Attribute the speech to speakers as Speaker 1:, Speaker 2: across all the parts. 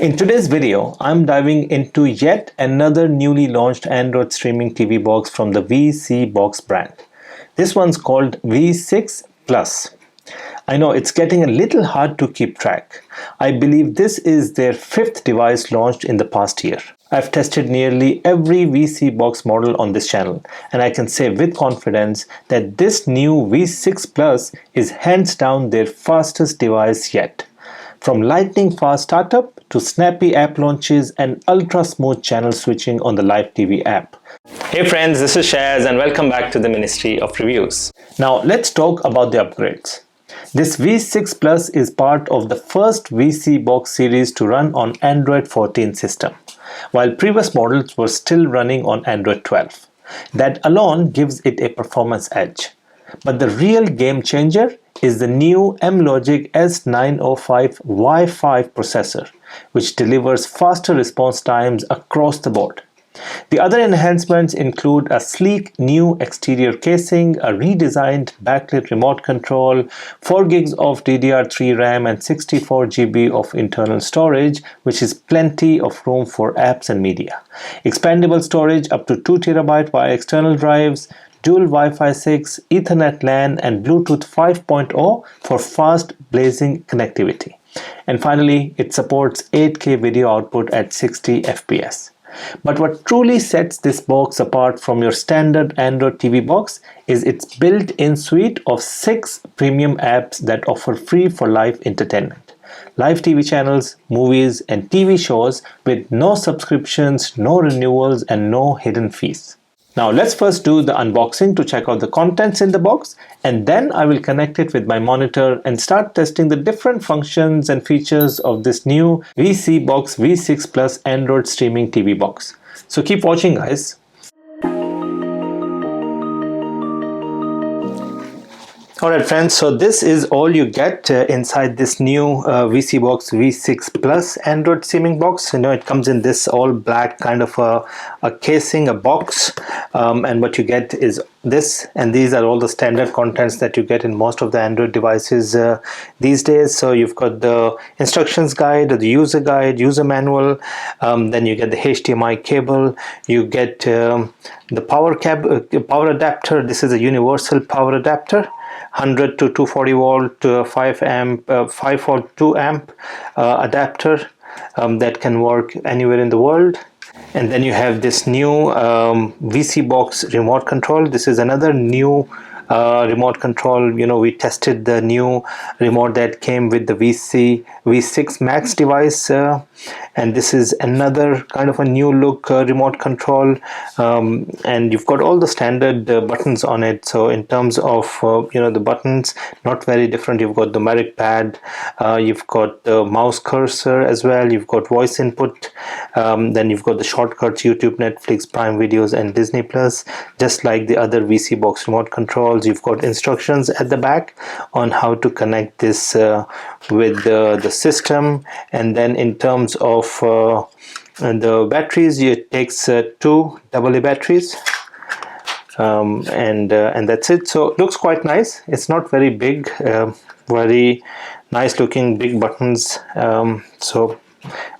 Speaker 1: In today's video, I'm diving into yet another newly launched Android streaming TV box from the vSeeBox brand. This one's called V6 Plus. I know it's getting a little hard to keep track. I believe this is their fifth device launched in the past year. I've tested nearly every vSeeBox model on this channel, and I can say with confidence that this new V6 Plus is hands down their fastest device yet. From lightning fast startup to snappy app launches and ultra smooth channel switching on the live TV app. Hey friends, this is Shaz and welcome back to the Ministry of Reviews. Now let's talk about the upgrades. This V6 Plus is part of the first vSeeBox series to run on Android 14 system, while previous models were still running on Android 12. That alone gives it a performance edge. But the real game changer is the new M-Logic S905 Wi-Fi processor, which delivers faster response times across the board. The other enhancements include a sleek new exterior casing, a redesigned backlit remote control, 4 gigs of DDR3 RAM and 64 GB of internal storage, which is plenty of room for apps and media. Expandable storage up to 2 TB via external drives, dual Wi-Fi 6, Ethernet LAN and Bluetooth 5.0 for fast blazing connectivity. And finally, it supports 8K video output at 60 FPS. But what truly sets this box apart from your standard Android TV box is its built-in suite of 6 premium apps that offer free for live entertainment. Live TV channels, movies and TV shows with no subscriptions, no renewals and no hidden fees. Now let's first do the unboxing to check out the contents in the box, and then I will connect it with my monitor and start testing the different functions and features of this new vSeeBox V6 Plus Android streaming TV box. So keep watching guys. Alright friends, so this is all you get inside this new vSeeBox V6 Plus Android streaming box. You know, it comes in this all black kind of a casing, a box, and what you get is this, and these are all the standard contents that you get in most of the Android devices these days. So you've got the instructions guide, the user guide, user manual, then you get the HDMI cable, you get the power adapter. This is a universal power adapter, 100 to 240 volt 5 volt 2 amp adapter that can work anywhere in the world. And then you have this new vSeeBox remote control. This is another new remote control. You know, we tested the new remote that came with the V6 Max device, and this is another kind of a new look remote control, and you've got all the standard buttons on it. So in terms of you know, the buttons, not very different. You've got the numeric pad, you've got the mouse cursor as well, you've got voice input, then you've got the shortcuts, YouTube, Netflix, Prime Videos and Disney Plus, just like the other vSeeBox remote controls. You've got instructions at the back on how to connect this with the system. And then in terms of the batteries, it takes 2 AA batteries, and that's it. So it looks quite nice. It's not very big, very nice looking big buttons, so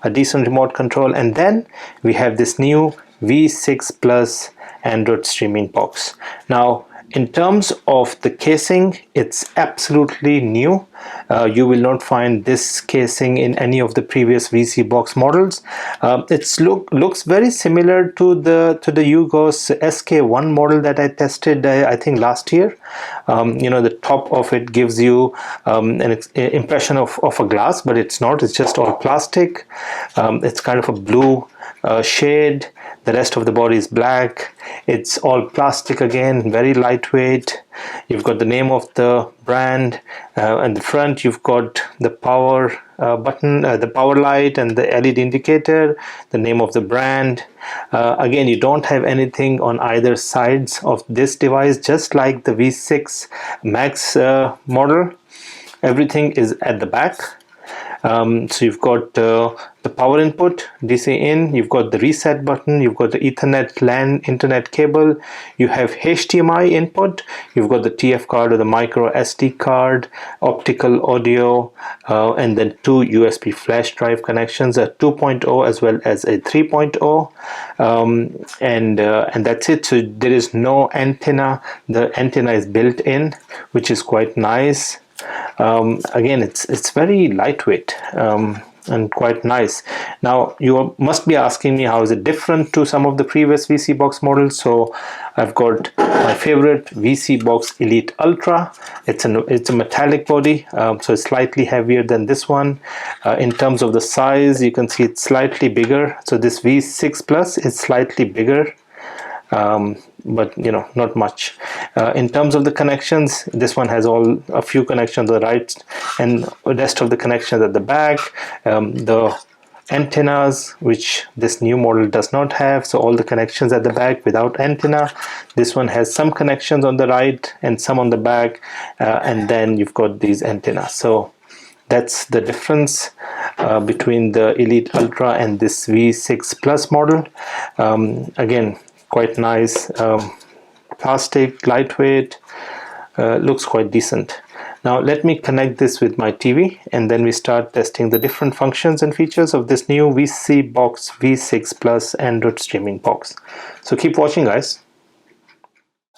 Speaker 1: a decent remote control. And then we have this new V6 Plus Android streaming box. Now in terms of the casing, it's absolutely new. You will not find this casing in any of the previous vSeeBox models. It looks very similar to the Yugos SK1 model that I tested I think last year. You know, the top of it gives you an impression of a glass, but it's not. It's just all plastic. It's kind of a blue shade. The rest of the body is black. It's all plastic again, very lightweight. You've got the name of the brand, and the front you've got the power button, the power light and the LED indicator, the name of the brand. Again, you don't have anything on either sides of this device, just like the V6 Max model. Everything is at the back. So you've got the power input, DC in, you've got the reset button, you've got the Ethernet LAN internet cable, you have HDMI input, you've got the TF card or the micro SD card, optical audio, and then two USB flash drive connections, a 2.0 as well as a 3.0, and that's it. So there is no antenna. The antenna is built in, which is quite nice. Again, it's very lightweight and quite nice. Now you must be asking me, how is it different to some of the previous vSeeBox models? So I've got my favorite vSeeBox Elite Ultra. It's a metallic body, so it's slightly heavier than this one. In terms of the size, you can see it's slightly bigger. So this V6 Plus is slightly bigger, but not much. In terms of the connections, this one has a few connections on the right and the rest of the connections at the back. The antennas, which this new model does not have, so all the connections at the back without antenna. This one has some connections on the right and some on the back, and then you've got these antennas. So that's the difference between the Elite Ultra and this V6 Plus model. Again, quite nice, plastic, lightweight, looks quite decent. Now let me connect this with my TV, and then we start testing the different functions and features of this new vSeeBox V6 Plus Android streaming box. So keep watching, guys.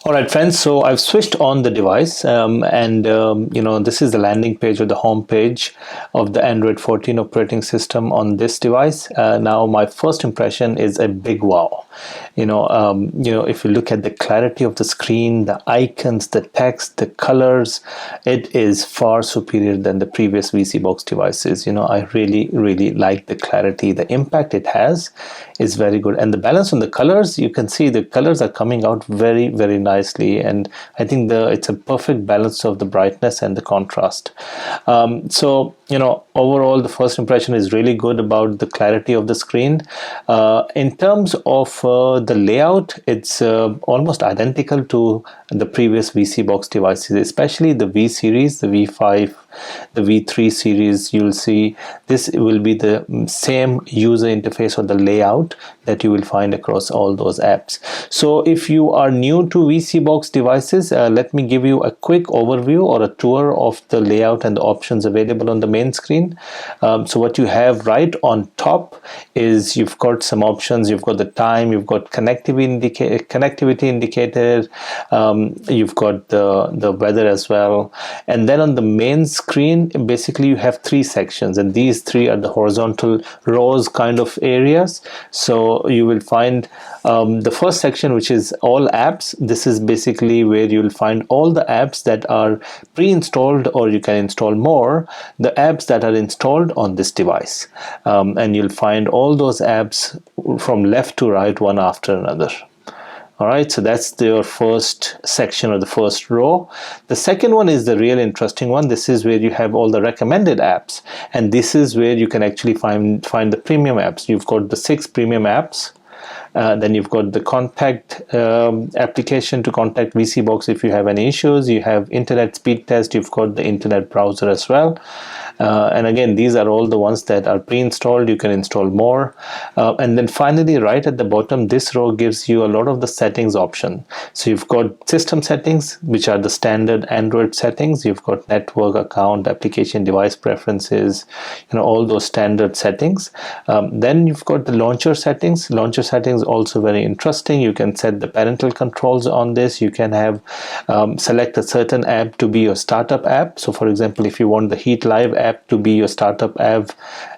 Speaker 1: Alright friends, so I've switched on the device, this is the landing page or the home page of the Android 14 operating system on this device. Now my first impression is a big wow. If you look at the clarity of the screen, the icons, the text, the colors, it is far superior than the previous vSeeBox devices. I really like the clarity. The impact it has is very good, and the balance on the colors, you can see the colors are coming out very nicely, and I think it's a perfect balance of the brightness and the contrast. Overall the first impression is really good about the clarity of the screen. In terms of the layout, it's almost identical to the previous vSeeBox devices, especially the V series, the V5, the V3 series. You'll see this will be the same user interface or the layout that you will find across all those apps. So if you are new to vSeeBox devices, let me give you a quick overview or a tour of the layout and the options available on the main screen. So what you have right on top is you've got some options. You've got the time, you've got connectivity indicator, you've got the weather as well, and then on the main screen basically you have three sections, and these three are the horizontal rows kind of areas. So you will find the first section, which is all apps. This is basically where you will find all the apps that are pre-installed, or you can install more, the apps that are installed on this device, and you'll find all those apps from left to right, one after another. Alright, so that's your first section or the first row. The second one is the real interesting one. This is where you have all the recommended apps, and this is where you can actually find the premium apps. You've got the 6 premium apps. Then you've got the contact application to contact vSeeBox if you have any issues. You have internet speed test. You've got the internet browser as well. And again, these are all the ones that are pre-installed. You can install more. And then finally, right at the bottom, this row gives you a lot of the settings option. So you've got system settings, which are the standard Android settings. You've got network, account, application, device preferences, all those standard settings. Then you've got the launcher settings. Launcher settings also very interesting. You can set the parental controls on this. You can have select a certain app to be your startup app. So for example, if you want the Heat Live app to be your startup app,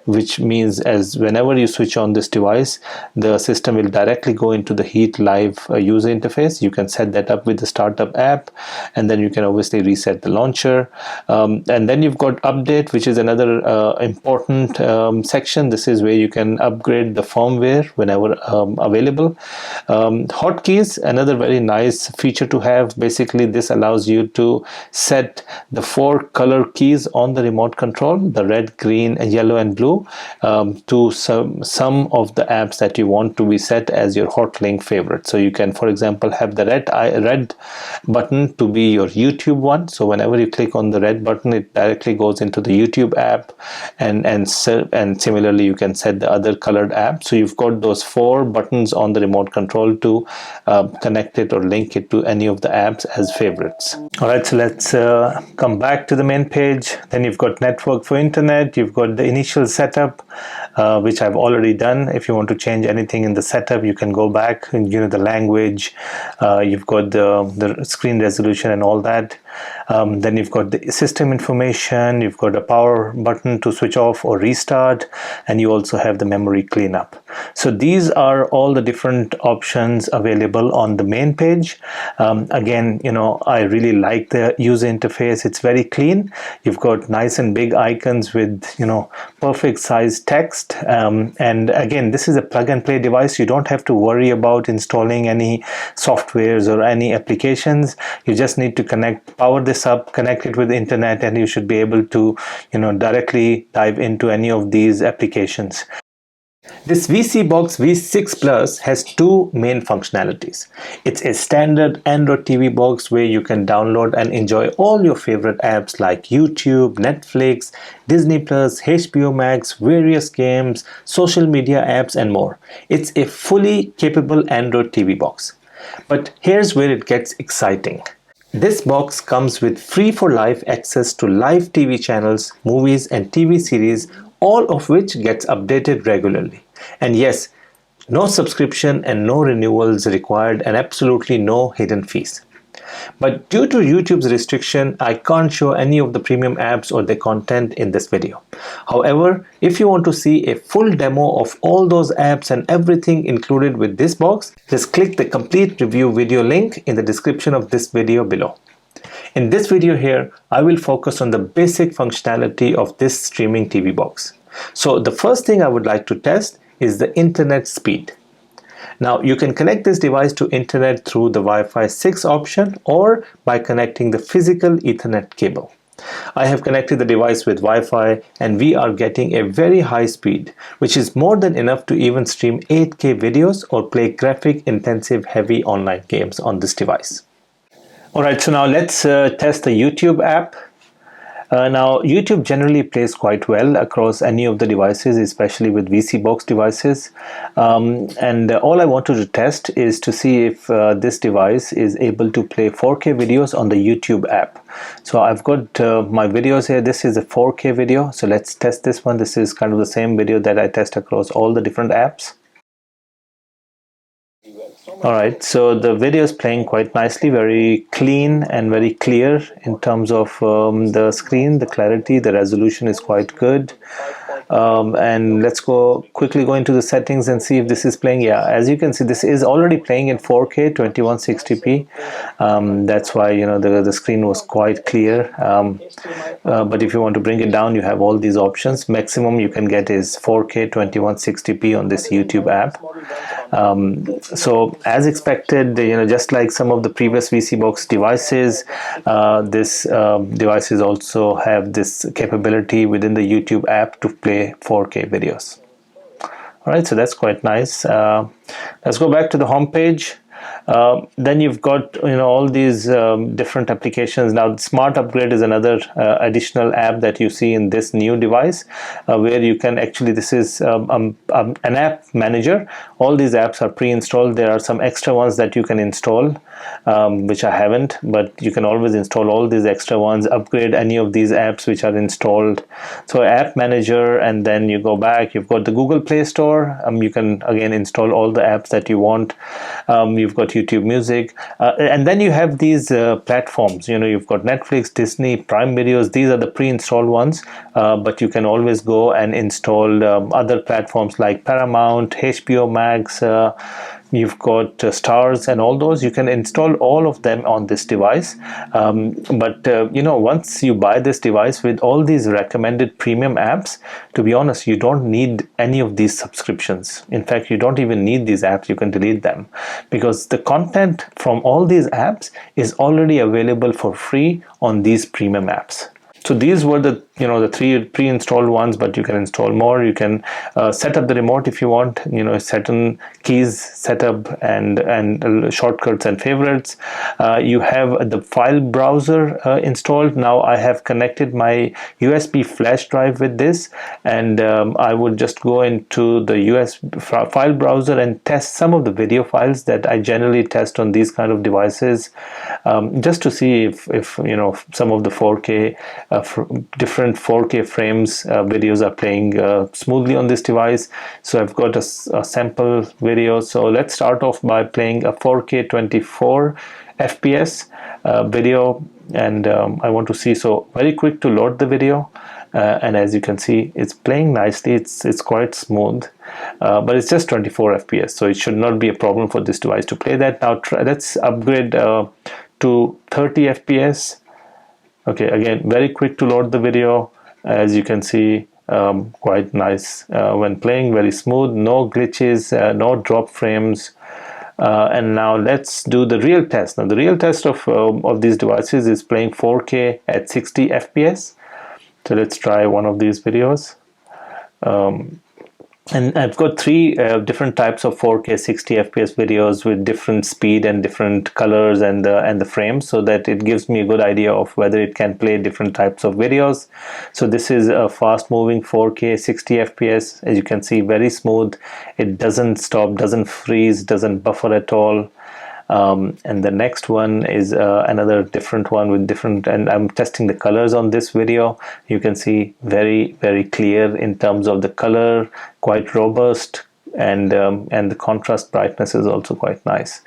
Speaker 1: which means as whenever you switch on this device, the system will directly go into the Heat Live user interface. You can set that up with the startup app, and then you can obviously reset the launcher. And then you've got update, which is another important section. This is where you can upgrade the firmware whenever available. Hotkeys, another very nice feature to have. Basically, this allows you to set the 4 color keys on the remote control, the red, green, yellow and blue. to some of the apps that you want to be set as your hot link favorite. So you can, for example, have the red button to be your YouTube one. So whenever you click on the red button, it directly goes into the YouTube app, and similarly you can set the other colored app. So you've got those 4 buttons on the remote control to connect it or link it to any of the apps as favorites. All right, so let's come back to the main page. Then you've got network for internet. You've got the initial setup, which I've already done. If you want to change anything in the setup, you can go back and, the language. You've got the screen resolution and all that. Then you've got the system information. You've got a power button to switch off or restart, and you also have the memory cleanup. So these are all the different options available on the main page. Again, I really like the user interface. It's very clean. You've got nice and big icons with perfect size text, and again, this is a plug and play device. You don't have to worry about installing any softwares or any applications. You just need to power this up, connect it with the internet, and you should be able to directly dive into any of these applications. This vSeeBox V6 Plus has 2 main functionalities. It's a standard Android TV box where you can download and enjoy all your favorite apps like YouTube, Netflix, Disney+, HBO Max, various games, social media apps, and more. It's a fully capable Android TV box. But here's where it gets exciting. This box comes with free for life access to live TV channels, movies, and TV series, all of which gets updated regularly. And yes, no subscription and no renewals required, and absolutely no hidden fees. But due to YouTube's restriction, I can't show any of the premium apps or their content in this video. However, if you want to see a full demo of all those apps and everything included with this box, just click the complete review video link in the description of this video below. In this video here, I will focus on the basic functionality of this streaming TV box. So the first thing I would like to test is the internet speed. Now you can connect this device to internet through the Wi-Fi 6 option or by connecting the physical Ethernet cable. I have connected the device with Wi-Fi, and we are getting a very high speed, which is more than enough to even stream 8K videos or play graphic intensive heavy online games on this device. Alright, so now let's test the YouTube app. Now YouTube generally plays quite well across any of the devices, especially with vSeeBox devices, and all I wanted to test is to see if this device is able to play 4K videos on the YouTube app. So I've got my videos here. This is a 4K video, so let's test this one. This is kind of the same video that I test across all the different apps. Alright, so the video is playing quite nicely, very clean and very clear in terms of the screen, the clarity, the resolution is quite good. And let's quickly go into the settings and see if this is playing. Yeah, as you can see, this is already playing in 4K 2160p. That's why the screen was quite clear. But if you want to bring it down, you have all these options. Maximum you can get is 4K 2160p on this YouTube app. So as expected, just like some of the previous vSeeBox devices, this devices also have this capability within the YouTube app to play 4K videos. Alright, so that's quite nice. Let's go back to the home page. Then you've got all these different applications. Now Smart Upgrade is another additional app that you see in this new device, where you can actually, this is an app manager. All these apps are pre-installed. There are some extra ones that you can install, which I haven't, but you can always install all these extra ones, upgrade any of these apps which are installed. So app manager, and then you go back, you've got the Google Play Store. You can again install all the apps that you want. You've got YouTube Music, and then you have these platforms. You've got Netflix, Disney, Prime Videos. These are the pre-installed ones, but you can always go and install other platforms like Paramount, HBO Max. You've got Stars and all those. You can install all of them on this device, but once you buy this device with all these recommended premium apps, to be honest, you don't need any of these subscriptions. In fact, you don't even need these apps. You can delete them, because the content from all these apps is already available for free on these premium apps. So these were the the three pre-installed ones, but you can install more. You can set up the remote if you want, certain keys, setup, and shortcuts and favorites. You have the file browser installed. Now I have connected my USB flash drive with this, and I would just go into the file browser and test some of the video files that I generally test on these kind of devices, just to see if some of the 4K different 4K frames videos are playing smoothly on this device. So I've got a sample video. So let's start off by playing a 4K 24 FPS video, and I want to see. So very quick to load the video, and as you can see, it's playing nicely. It's quite smooth, but it's just 24 FPS, so it should not be a problem for this device to play that. Now let's upgrade to 30 FPS. Okay, again, very quick to load the video. As you can see, quite nice when playing, very smooth, no glitches, no drop frames. And now let's do the real test. Now the real test of these devices is playing 4K at 60 FPS. So let's try one of these videos. And I've got three different types of 4K 60 FPS videos with different speed and different colors and the frames, so that it gives me a good idea of whether it can play different types of videos. So this is a fast moving 4K 60 FPS. As you can see, very smooth. It doesn't stop, doesn't freeze, doesn't buffer at all. And the next one is another different one with different, and I'm testing the colors on this video. You can see very clear in terms of the color, quite robust, and the contrast brightness is also quite nice.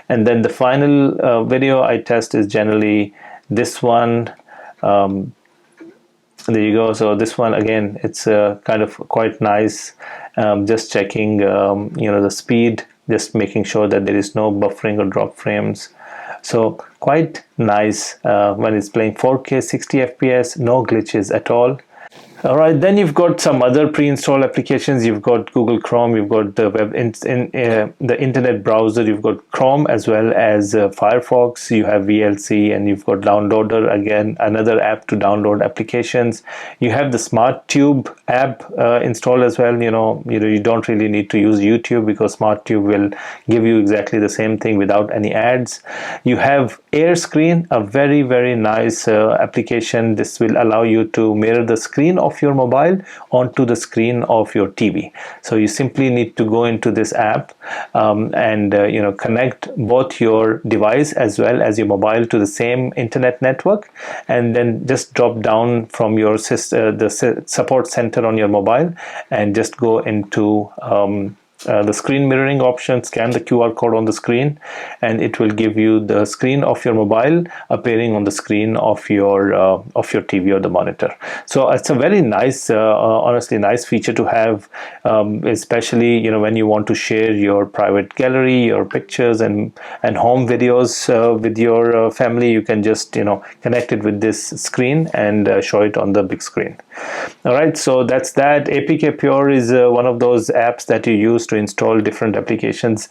Speaker 1: And then the final video I test is generally this one. There you go. So this one, again, it's kind of quite nice. Just checking the speed, just making sure that there is no buffering or drop frames. So quite nice when it's playing 4K 60 FPS, no glitches at all. All right, then you've got some other pre-installed applications. You've got Google Chrome, you've got the the internet browser, you've got Chrome as well as Firefox, you have VLC, and you've got Downloader, again, another app to download applications. You have the SmartTube app installed as well. You don't really need to use YouTube, because SmartTube will give you exactly the same thing without any ads. You have AirScreen, a very nice application. This will allow you to mirror the screen of your mobile onto the screen of your TV. So you simply need to go into this app and connect both your device as well as your mobile to the same internet network, and then just drop down from your the support center on your mobile and just go into the screen mirroring option, scan the QR code on the screen, and it will give you the screen of your mobile appearing on the screen of your TV or the monitor. So it's a very nice, honestly nice feature to have, especially when you want to share your private gallery, your pictures and home videos with your family. You can just connect it with this screen and show it on the big screen. All right, so that's that. APK Pure is one of those apps that you use to install different applications.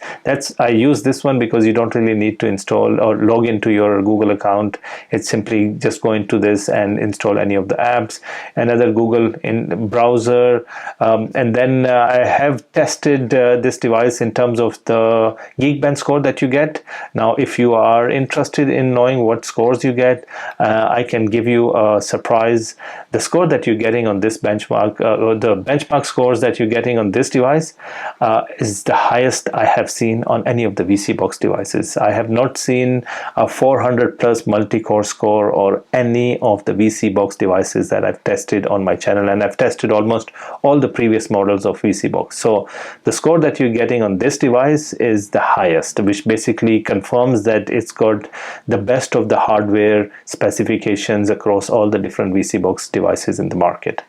Speaker 1: I use this one because you don't really need to install or log into your Google account. It's simply just go into this and install any of the apps. Another Google in browser, and then I have tested this device in terms of the Geekbench score that you get. Now, if you are interested in knowing what scores you get, I can give you a surprise. The score that you're getting on this benchmark, or the benchmark scores that you're getting on this device, is the highest I have seen on any of the vSeeBox devices. I have not seen a 400 plus multi-core score or any of the vSeeBox devices that I've tested on my channel, and I've tested almost all the previous models of vSeeBox. So the score that you're getting on this device is the highest, which basically confirms that it's got the best of the hardware specifications across all the different vSeeBox devices in the market.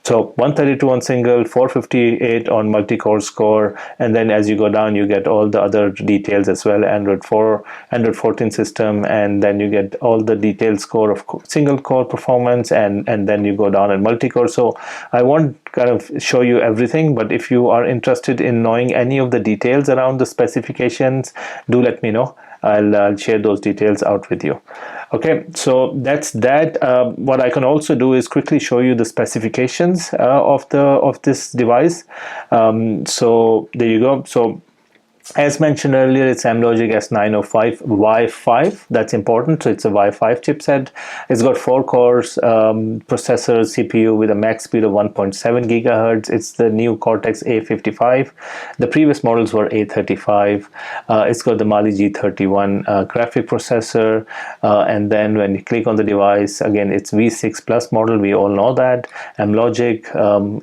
Speaker 1: So 132 on single, 458 on multi-core score, and then as you go down you get all the other details as well, Android 4, Android 14 system, and then you get all the detailed score of single core performance, and then you go down and multi-core. So I won't kind of show you everything, but if you are interested in knowing any of the details around the specifications, do let me know. I'll share those details out with you. Okay, so that's that. What I can also do is quickly show you the specifications of this device. So there you go. So as mentioned earlier, it's Amlogic S905 Wi-5. That's important. So it's a Wi-5 chipset. It's got 4 cores, processor, CPU with a max speed of 1.7 gigahertz. It's the new Cortex A55. The previous models were A35. It's got the Mali G31 graphic processor. And then when you click on the device, again, it's V6 Plus model. We all know that. Amlogic,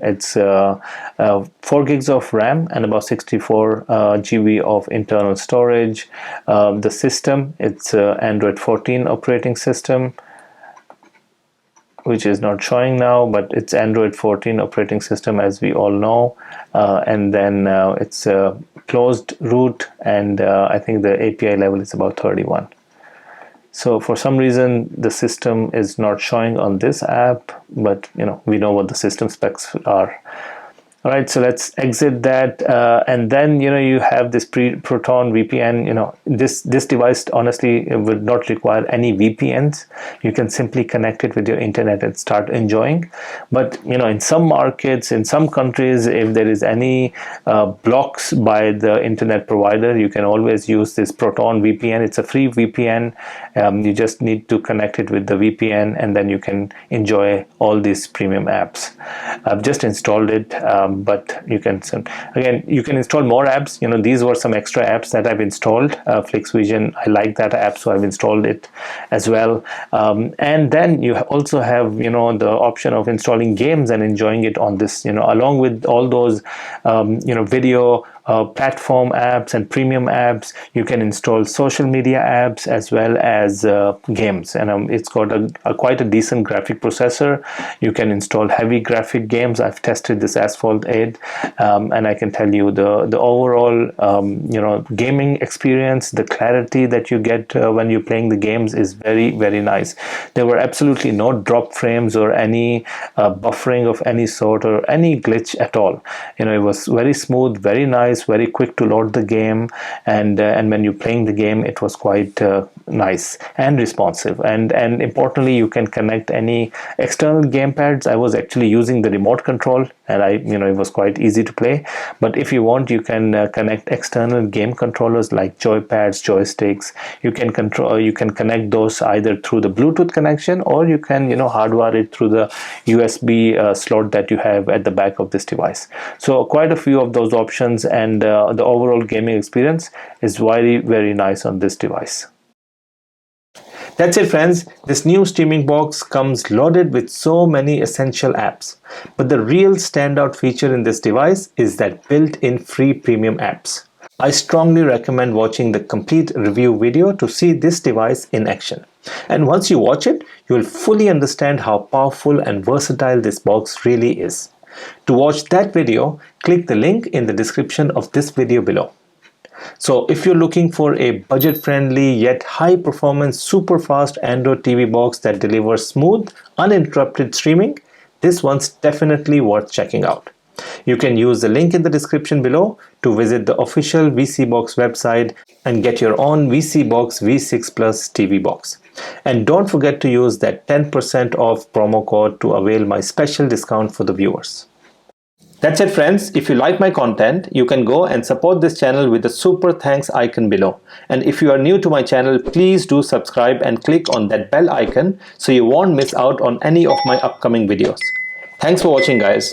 Speaker 1: it's 4 gigs of RAM and about 64 GB of internal storage. The system, it's Android 14 operating system, which is not showing now, but it's Android 14 operating system, as we all know. And then it's closed root, and I think the API level is about 31. So for some reason the system is not showing on this app, but we know what the system specs are. All right, so let's exit that, and then you have this Proton VPN. This device honestly would not require any VPNs. You can simply connect it with your internet and start enjoying. But in some markets, in some countries, if there is any blocks by the internet provider, you can always use this Proton VPN. It's a free VPN. You just need to connect it with the VPN, and then you can enjoy all these premium apps. I've just installed it. But you can install more apps. These were some extra apps that I've installed. FlixVision, I like that app, so I've installed it as well. And then you also have the option of installing games and enjoying it on this. Along with all those video platform apps and premium apps, you can install social media apps as well as games, and it's got quite a decent graphic processor. You can install heavy graphic games. I've tested this Asphalt 8, and I can tell you the overall gaming experience, the clarity that you get when you're playing the games is very, very nice. There were absolutely no drop frames or any buffering of any sort or any glitch at all. It was very smooth, very nice, very quick to load the game, and when you're playing the game, it was quite nice and responsive. And importantly, you can connect any external gamepads. I was actually using the remote control, and it was quite easy to play. But if you want, you can connect external game controllers like joypads, joysticks. You can connect those either through the Bluetooth connection, or you can hardwire it through the USB slot that you have at the back of this device. So quite a few of those options, and the overall gaming experience is very, very nice on this device. That's it, friends. This new streaming box comes loaded with so many essential apps. But the real standout feature in this device is that built-in free premium apps. I strongly recommend watching the complete review video to see this device in action. And once you watch it, you will fully understand how powerful and versatile this box really is. To watch that video, click the link in the description of this video below. So if you're looking for a budget-friendly yet high-performance super fast Android TV box that delivers smooth, uninterrupted streaming, this one's definitely worth checking out. You can use the link in the description below to visit the official vSeeBox website and get your own vSeeBox V6 Plus TV box. And don't forget to use that 10% off promo code to avail my special discount for the viewers. That's it, friends. If you like my content, you can go and support this channel with the super thanks icon below. And if you are new to my channel, please do subscribe and click on that bell icon so you won't miss out on any of my upcoming videos. Thanks for watching, guys.